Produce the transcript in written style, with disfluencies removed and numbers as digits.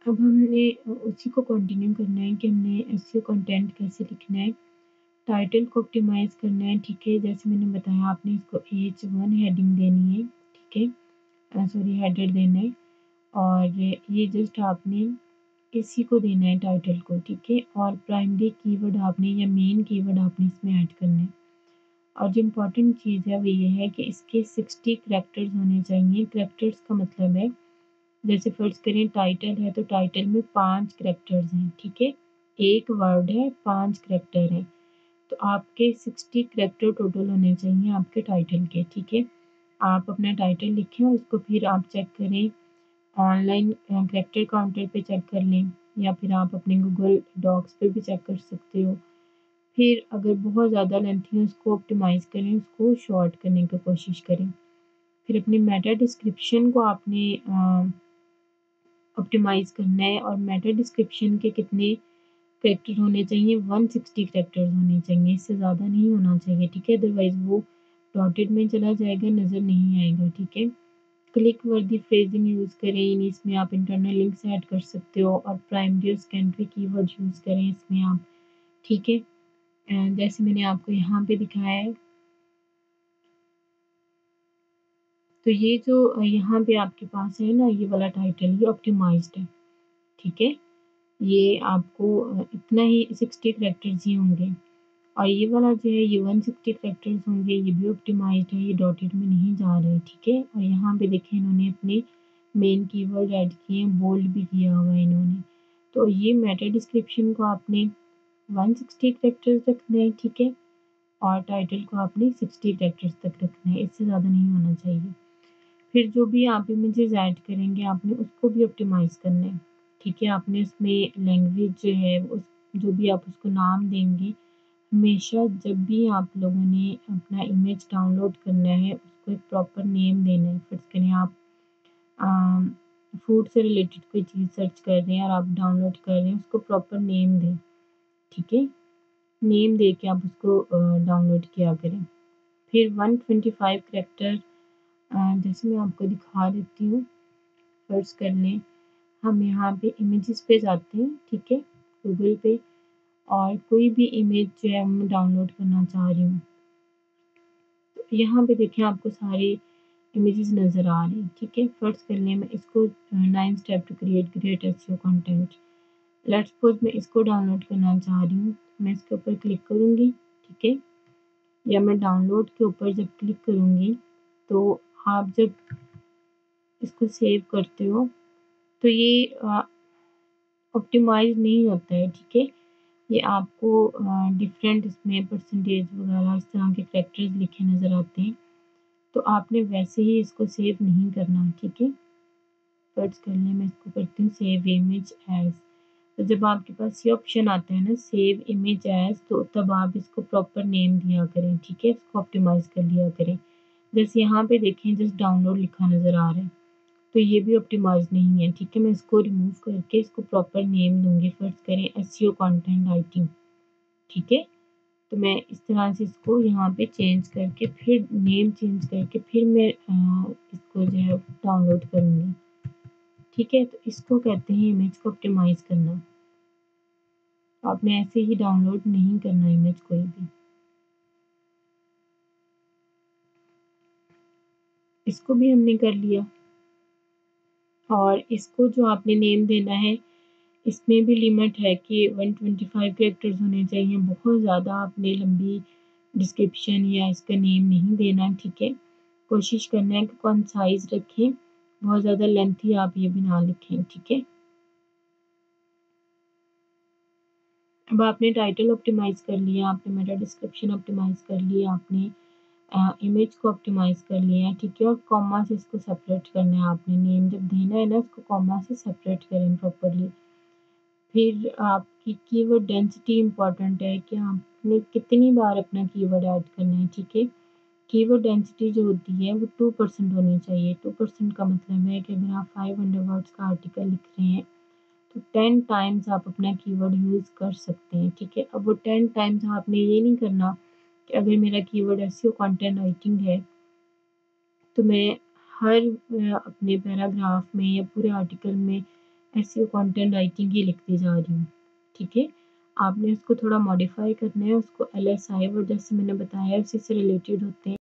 अब हमने उसी को कंटिन्यू करना है कि हमने एसईओ कंटेंट कैसे लिखना है। टाइटल को ऑप्टिमाइज़ करना है, ठीक है। जैसे मैंने बताया आपने इसको H1 हेडिंग देनी है, ठीक है। सॉरी हेडर देना है और ये जस्ट आपने इसी को देना है टाइटल को, ठीक है। और प्राइमरी कीवर्ड आपने या मेन कीवर्ड आपने इसमें ऐड करना है। और जो इम्पोर्टेंट चीज़ है वो ये है कि इसके 60 करैक्टर्स होने चाहिए। करैक्टर्स का मतलब है, जैसे फ़र्ज़ करें टाइटल है तो टाइटल में 5 करैक्टर्स हैं, ठीक है। एक वर्ड है, 5 करैक्टर हैं। तो आपके 60 करैक्टर टोटल होने चाहिए आपके टाइटल के, ठीक है। आप अपना टाइटल लिखें और उसको फिर आप चेक करें, ऑनलाइन करैक्टर काउंटर पे चेक कर लें या फिर आप अपने गूगल डॉक्स पे भी चेक कर सकते हो। फिर अगर बहुत ज़्यादा लेंथी है उसको ऑप्टिमाइज़ करें, उसको शॉर्ट करने की कोशिश करें। फिर अपने मेटा डिस्क्रिप्शन को आपने ऑप्टिमाइज़ करना है और मेटा डिस्क्रिप्शन के कितने करैक्टर होने चाहिए, 160 करैक्टर्स होने चाहिए, इससे ज़्यादा नहीं होना चाहिए, ठीक है। अदरवाइज़ वो डॉटेड में चला जाएगा, नज़र नहीं आएगा, ठीक है। क्लिक वर्दी फ्रेजिंग यूज़ करें, इसमें आप इंटरनल लिंक्स ऐड कर सकते हो और प्राइमरी और सेकेंडरी कीवर्ड यूज़ करें इसमें आप, ठीक है। जैसे मैंने आपको यहाँ पे दिखाया है, तो ये जो यहाँ पे आपके पास है ना, ये वाला टाइटल ये ऑप्टिमाइज्ड है, ठीक है। ये आपको इतना ही 60 करैक्टर्स ही होंगे और ये वाला जो है ये 160 करैक्टर्स होंगे, ये भी ऑप्टिमाइज्ड है, ये डॉटेड में नहीं जा रहे, ठीक है। और यहाँ पे देखें इन्होंने अपने मेन कीवर्ड ऐड किए हैं, बोल्ड भी किया हुआ है इन्होंने। तो ये मेटा डिस्क्रिप्शन को आपने 160 करैक्टर्स रखना है, ठीक है। और टाइटल को आपने 60 करैक्टर्स तक रखना है, इससे ज़्यादा नहीं होना चाहिए। फिर जो भी आप इमेजेस ऐड करेंगे आपने उसको भी ऑप्टिमाइज़ करना है, ठीक है। आपने उसमें लैंग्वेज जो है उस जो भी आप उसको नाम देंगे, हमेशा जब भी आप लोगों ने अपना इमेज डाउनलोड करना है उसको एक प्रॉपर नेम देना है। फ़र्ज़ करें आप फूड से रिलेटेड कोई चीज़ सर्च कर रहे हैं और आप डाउनलोड कर रहे हैं, उसको प्रॉपर नेम दें, ठीक है। नेम दे के आप उसको डाउनलोड किया करें। फिर 125 करैक्टर जैसे मैं आपको दिखा देती हूँ, फ़र्ज़ कर लें हम यहाँ पे इमेजेस पे जाते हैं, ठीक है, गूगल पे, और कोई भी इमेज जो है मैं डाउनलोड करना चाह रही हूँ। तो यहाँ पे देखें आपको सारे इमेजेस नज़र आ रहे हैं, ठीक है। फ़र्ज़ कर लें मैं इसको 9 step to create great SEO content, let's suppose मैं इसको डाउनलोड करना चाह रही हूँ। मैं इसके ऊपर क्लिक करूँगी, ठीक है, या मैं डाउनलोड के ऊपर जब क्लिक करूँगी तो आप जब इसको सेव करते हो तो ये ऑप्टिमाइज़ नहीं होता है, ठीक है। ये आपको डिफरेंट इसमें परसेंटेज वगैरह इस तरह के करैक्टर्स लिखे नज़र आते हैं, तो आपने वैसे ही इसको सेव नहीं करना, ठीक है। फ़र्ज़ कर लें मैं इसको करती हूँ सेव इमेज एज़, तो जब आपके पास ये ऑप्शन आता है ना सेव इमेज एज़, तो तब आप इसको प्रॉपर नेम दिया करें, ठीक है, इसको ऑप्टिमाइज़ कर लिया करें। जैसे यहाँ पे देखें जस्ट डाउनलोड लिखा नज़र आ रहा है, तो ये भी ऑप्टिमाइज़ नहीं है, ठीक है। मैं इसको रिमूव करके इसको प्रॉपर नेम दूँगी, फ़र्ज़ करें एसईओ कंटेंट राइटिंग, ठीक है। तो मैं इस तरह से इसको यहाँ पे चेंज करके फिर नेम चेंज करके फिर मैं इसको जो है डाउनलोड करूँगी, ठीक है। तो इसको कहते हैं इमेज को ऑप्टिमाइज़ करना। आपने ऐसे ही डाउनलोड नहीं करना इमेज कोई भी। इसको भी हमने कर लिया और इसको जो आपने नेम देना है इसमें भी लिमिट है कि 125 कैरेक्टर्स होने चाहिए। बहुत ज़्यादा आपने लंबी डिस्क्रिप्शन या इसका नेम नहीं देना, ठीक है। कोशिश करना है कि कंसाइज़ रखें, बहुत ज़्यादा लेंथी आप ये भी ना लिखें, ठीक है। अब आपने टाइटल ऑप्टिमाइज़ कर लिया, आपने मेटा डिस्क्रिप्शन ऑप्टिमाइज़ कर लिया, आपने इमेज को ऑप्टिमाइज़ कर लिया है, ठीक है। और कॉमा से इसको सेपरेट करना है आपने, नेम जब देना है ना इसको कॉमा से सेपरेट करें प्रॉपर्ली। फिर आपकी कीवर्ड डेंसिटी इम्पॉर्टेंट है कि आपने कितनी बार अपना कीवर्ड ऐड करना है, ठीक है। कीवर्ड डेंसिटी जो होती है वो 2% होनी चाहिए। 2% का मतलब है कि अगर आप 500 वर्ड्स का आर्टिकल लिख रहे हैं तो 10 टाइम्स आप अपना कीवर्ड यूज़ कर सकते हैं, ठीक है। अब वो 10 टाइम्स आपने ये नहीं करना कि अगर मेरा कीवर्ड एसईओ कंटेंट राइटिंग है तो मैं हर अपने पैराग्राफ में या पूरे आर्टिकल में एसईओ कंटेंट राइटिंग ही लिखती जा रही हूँ, ठीक है। आपने उसको थोड़ा मॉडिफाई करना है, उसको एलएसआई वर्ड जैसे मैंने बताया उसी से रिलेटेड होते हैं।